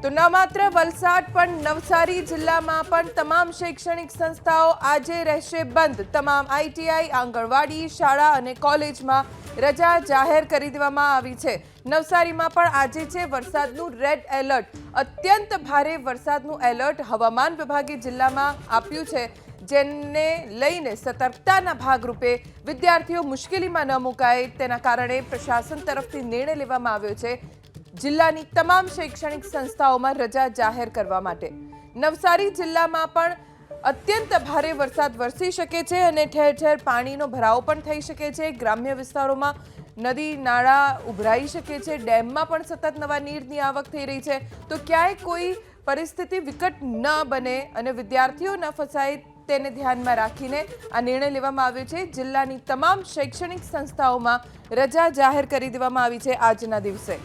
તો ન માત્ર વલસાડ પણ નવસારી જિલ્લામાં પણ તમામ શૈક્ષણિક સંસ્થાઓ આજે રહેશે બંધ। તમામ આઈટીઆઈ, આંગણવાડી, શાળા અને કોલેજમાં રજા જાહેર કરી દેવામાં આવી છે। નવસારીમાં પણ આજે છે વરસાદનું રેડ એલર્ટ। અત્યંત ભારે વરસાદનું એલર્ટ હવામાન વિભાગે જિલ્લામાં આપ્યું છે, જેને લઈને સતર્કતાના ભાગરૂપે વિદ્યાર્થીઓ મુશ્કેલીમાં ન મુકાય તેના કારણે પ્રશાસન તરફથી નિર્ણય લેવામાં આવ્યો છે જિલ્લાની તમામ શૈક્ષણિક સંસ્થાઓમાં રજા જાહેર કરવા માટે। નવસારી જિલ્લામાં પણ અત્યંત ભારે વરસાદ વરસી શકે છે અને ઠેર ઠેર પાણીનો ભરાવો પણ થઈ શકે છે। ગ્રામ્ય વિસ્તારોમાં નદી નાળા ઉભરાઈ શકે છે, ડેમમાં પણ સતત નવા નીરની આવક થઈ રહી છે। તો ક્યાંય કોઈ પરિસ્થિતિ વિકટ ન બને અને વિદ્યાર્થીઓ ન ફસાય તેને ધ્યાનમાં રાખીને આ નિર્ણય લેવામાં આવ્યો છે। જિલ્લાની તમામ શૈક્ષણિક સંસ્થાઓમાં રજા જાહેર કરી દેવામાં આવી છે આજના દિવસે।